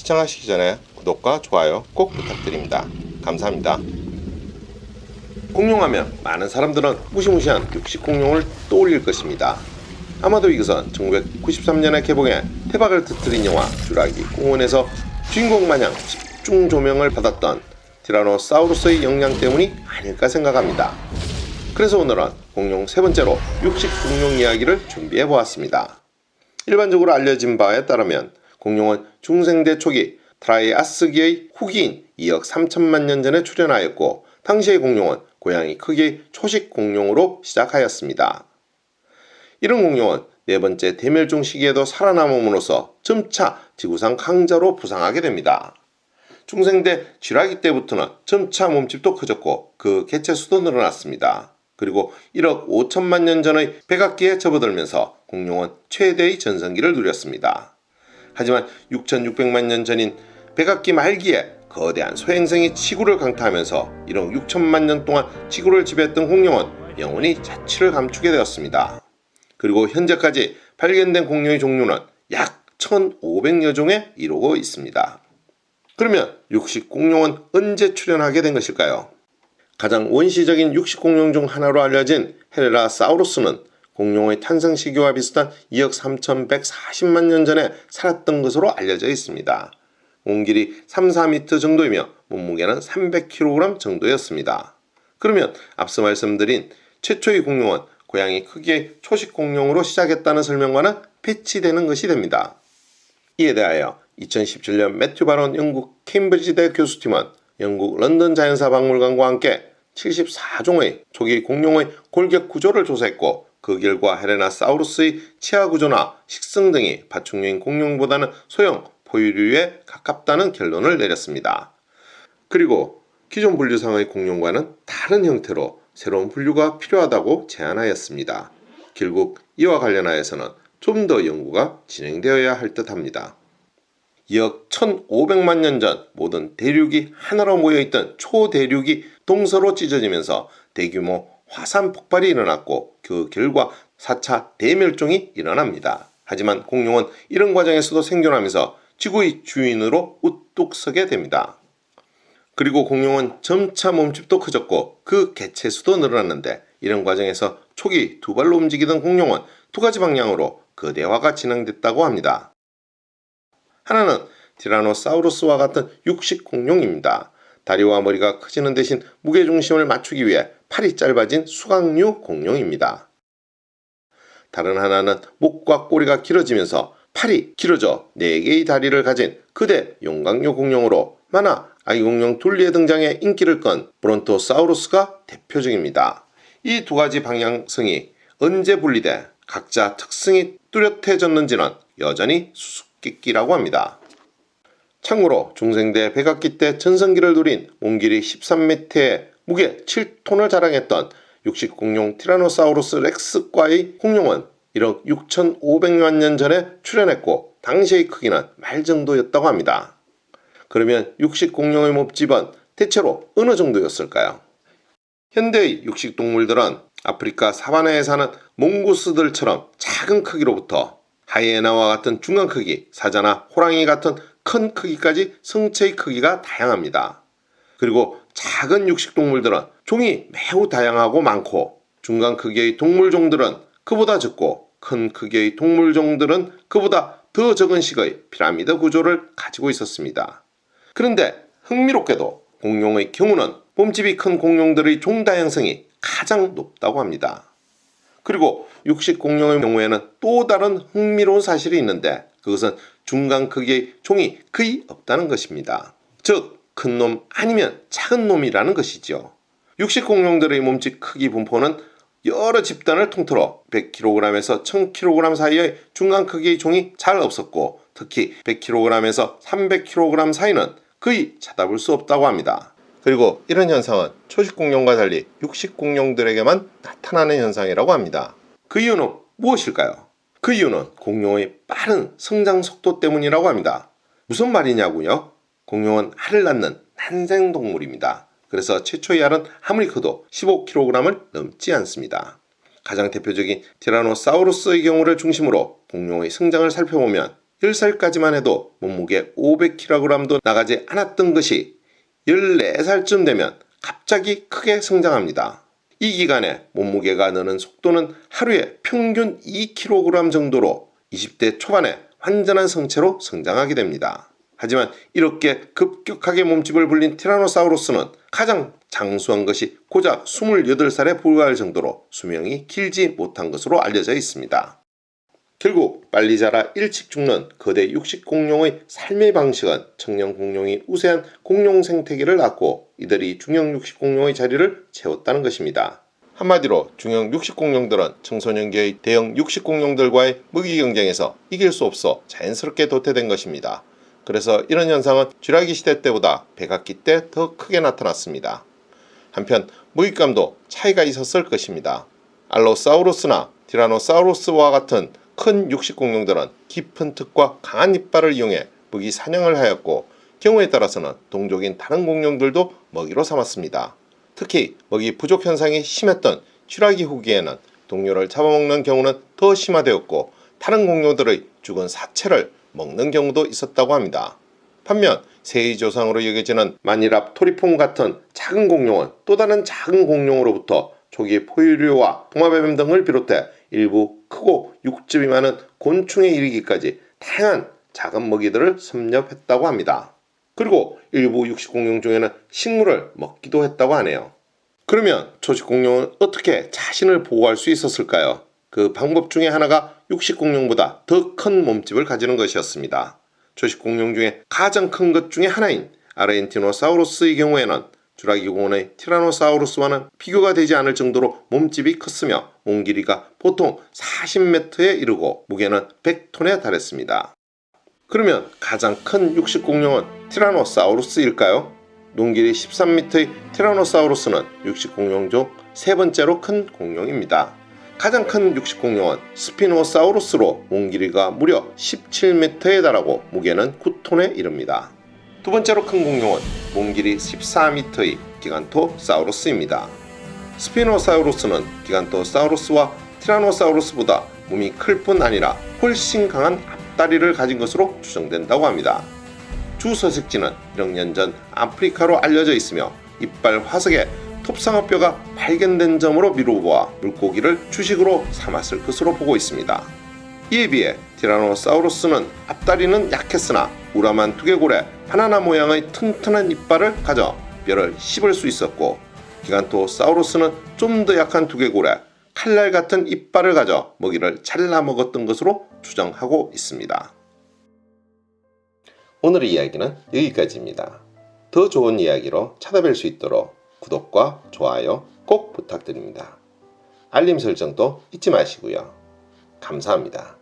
시청하시기 전에 구독과 좋아요 꼭 부탁드립니다. 감사합니다. 공룡하면 많은 사람들은 무시무시한 육식공룡을 떠올릴 것입니다. 아마도 이것은 1993년에 개봉해 대박을 터뜨린 영화 쥬라기 공원에서 주인공 마냥 집중 조명을 받았던 티라노사우루스의 역량 때문이 아닐까 생각합니다. 그래서 오늘은 공룡 세 번째로 육식공룡 이야기를 준비해 보았습니다. 일반적으로 알려진 바에 따르면 공룡은 중생대 초기 트라이아스기의 후기인 2억 3천만 년 전에 출현하였고, 당시의 공룡은 고양이 크기의 초식 공룡으로 시작하였습니다. 이런 공룡은 네 번째 대멸종 시기에도 살아남음으로써 점차 지구상 강자로 부상하게 됩니다. 중생대 쥐라기 때부터는 점차 몸집도 커졌고 그 개체수도 늘어났습니다. 그리고 1억 5천만 년 전의 백악기에 접어들면서 공룡은 최대의 전성기를 누렸습니다. 하지만 6,600만 년 전인 백악기 말기에 거대한 소행성이 지구를 강타하면서 1억 6천만 년 동안 지구를 지배했던 공룡은 영원히 자취를 감추게 되었습니다. 그리고 현재까지 발견된 공룡의 종류는 약 1,500여 종에 이르고 있습니다. 그러면 육식공룡은 언제 출현하게 된 것일까요? 가장 원시적인 육식공룡 중 하나로 알려진 헤레라사우루스는 공룡의 탄생 시기와 비슷한 2억 3,140만 년 전에 살았던 것으로 알려져 있습니다. 몸길이 3-4m 정도이며 몸무게는 300kg 정도였습니다. 그러면 앞서 말씀드린 최초의 공룡은 고양이 크기의 초식 공룡으로 시작했다는 설명과는 배치되는 것이 됩니다. 이에 대하여 2017년 매튜 바론 영국 케임브리지대 교수팀은 영국 런던 자연사 박물관과 함께 74종의 초기 공룡의 골격 구조를 조사했고, 그 결과 헤레나사우루스의 치아 구조나 식성 등이 파충류인 공룡보다는 소형 포유류에 가깝다는 결론을 내렸습니다. 그리고 기존 분류상의 공룡과는 다른 형태로 새로운 분류가 필요하다고 제안하였습니다. 결국 이와 관련하여서는 좀 더 연구가 진행되어야 할 듯합니다. 2억 1,500만 년 전 모든 대륙이 하나로 모여있던 초대륙이 동서로 찢어지면서 대규모 화산 폭발이 일어났고, 그 결과 4차 대멸종이 일어납니다. 하지만 공룡은 이런 과정에서도 생존하면서 지구의 주인으로 우뚝 서게 됩니다. 그리고 공룡은 점차 몸집도 커졌고 그 개체수도 늘어났는데, 이런 과정에서 초기 두 발로 움직이던 공룡은 두 가지 방향으로 거대화가 진행됐다고 합니다. 하나는 티라노사우루스와 같은 육식 공룡입니다. 다리와 머리가 커지는 대신 무게중심을 맞추기 위해 팔이 짧아진 수각류 공룡입니다. 다른 하나는 목과 꼬리가 길어지면서 팔이 길어져 4개의 다리를 가진 거대 용각류 공룡으로 만화 아기공룡 둘리에 등장해 인기를 끈 브론토사우루스가 대표적입니다. 이 두 가지 방향성이 언제 분리돼 각자 특성이 뚜렷해졌는지는 여전히 수수께끼라고 합니다. 참고로 중생대 백악기 때 전성기를 누린 몸길이 13m에 무게 7톤을 자랑했던 육식공룡 티라노사우루스 렉스과의 공룡은 1억 6,500만 년 전에 출현했고 당시의 크기는 말 정도였다고 합니다. 그러면 육식공룡의 몸집은 대체로 어느 정도였을까요? 현대의 육식동물들은 아프리카 사바나에 사는 몽구스들처럼 작은 크기로부터 하이에나와 같은 중간 크기, 사자나 호랑이 같은 큰 크기까지 성체의 크기가 다양합니다. 그리고 작은 육식동물들은 종이 매우 다양하고 많고, 중간 크기의 동물종들은 그보다 적고, 큰 크기의 동물종들은 그보다 더 적은 식의 피라미드 구조를 가지고 있었습니다. 그런데 흥미롭게도 공룡의 경우는 몸집이 큰 공룡들의 종 다양성이 가장 높다고 합니다. 그리고 육식 공룡의 경우에는 또 다른 흥미로운 사실이 있는데, 그것은 중간 크기의 종이 거의 없다는 것입니다. 즉 큰 놈 아니면 작은 놈이라는 것이죠. 육식 공룡들의 몸집 크기 분포는 여러 집단을 통틀어 100kg에서 1000kg 사이의 중간 크기의 종이 잘 없었고, 특히 100kg에서 300kg 사이는 거의 찾아볼 수 없다고 합니다. 그리고 이런 현상은 초식 공룡과 달리 육식 공룡들에게만 나타나는 현상이라고 합니다. 그 이유는 무엇일까요? 그 이유는 공룡의 빠른 성장 속도 때문이라고 합니다. 무슨 말이냐고요? 공룡은 알을 낳는 난생동물입니다. 그래서 최초의 알은 아무리 커도 15kg을 넘지 않습니다. 가장 대표적인 티라노사우루스의 경우를 중심으로 공룡의 성장을 살펴보면 10살까지만 해도 몸무게 500kg도 나가지 않았던 것이 14살쯤 되면 갑자기 크게 성장합니다. 이 기간에 몸무게가 느는 속도는 하루에 평균 2kg 정도로 20대 초반에 완전한 성체로 성장하게 됩니다. 하지만 이렇게 급격하게 몸집을 불린 티라노사우루스는 가장 장수한 것이 고작 28살에 불과할 정도로 수명이 길지 못한 것으로 알려져 있습니다. 결국 빨리 자라 일찍 죽는 거대 육식공룡의 삶의 방식은 청년 공룡이 우세한 공룡 생태계를 낳고 이들이 중형 육식공룡의 자리를 채웠다는 것입니다. 한마디로 중형 육식공룡들은 청소년기의 대형 육식공룡들과의 먹이 경쟁에서 이길 수 없어 자연스럽게 도태된 것입니다. 그래서 이런 현상은 쥐라기 시대 때보다 백악기 때 더 크게 나타났습니다. 한편 먹잇감도 차이가 있었을 것입니다. 알로사우루스나 티라노사우루스와 같은 큰 육식공룡들은 깊은 턱과 강한 이빨을 이용해 먹이 사냥을 하였고 경우에 따라서는 동족인 다른 공룡들도 먹이로 삼았습니다. 특히 먹이 부족 현상이 심했던 쥐라기 후기에는 동료를 잡아먹는 경우는 더 심화되었고 다른 공룡들의 죽은 사체를 먹는 경우도 있었다고 합니다. 반면 새의 조상으로 여겨지는 마니랍토리폼 같은 작은 공룡은 또 다른 작은 공룡으로부터 초기 포유류와 도마뱀 등을 비롯해 일부 크고 육즙이 많은 곤충에 이르기까지 다양한 작은 먹이들을 섭렵했다고 합니다. 그리고 일부 육식공룡 중에는 식물을 먹기도 했다고 하네요. 그러면 초식공룡은 어떻게 자신을 보호할 수 있었을까요? 그 방법 중에 하나가 육식공룡보다 더 큰 몸집을 가지는 것이었습니다. 초식공룡 중에 가장 큰 것 중에 하나인 아르헨티노사우루스의 경우에는 쥐라기 공원의 티라노사우루스와는 비교가 되지 않을 정도로 몸집이 컸으며 몸 길이가 보통 40m에 이르고 무게는 100톤에 달했습니다. 그러면 가장 큰 육식공룡은 티라노사우루스일까요? 눈 길이 13m의 티라노사우루스는 육식공룡 중 세 번째로 큰 공룡입니다. 가장 큰 육식공룡은 스피노사우루스로 몸 길이가 무려 17m에 달하고 무게는 9톤에 이릅니다. 두 번째로 큰 공룡은 몸 길이 14m의 기간토사우루스입니다. 스피노사우루스는 기간토사우루스와 티라노사우루스보다 몸이 클 뿐 아니라 훨씬 강한 앞다리를 가진 것으로 추정된다고 합니다. 주서식지는 1억 년 전 아프리카로 알려져 있으며 이빨 화석에 톱상어뼈가 발견된 점으로 미루보아 물고기를 주식으로 삼았을 것으로 보고 있습니다. 이에 비해 티라노사우루스는 앞다리는 약했으나 우람한 두개골에 바나나 모양의 튼튼한 이빨을 가져 뼈를 씹을 수 있었고 기간토사우루스는 좀 더 약한 두개골에 칼날 같은 이빨을 가져 먹이를 잘라 먹었던 것으로 추정하고 있습니다. 오늘의 이야기는 여기까지입니다. 더 좋은 이야기로 찾아뵐 수 있도록 구독과 좋아요 꼭 부탁드립니다. 알림 설정도 잊지 마시고요. 감사합니다.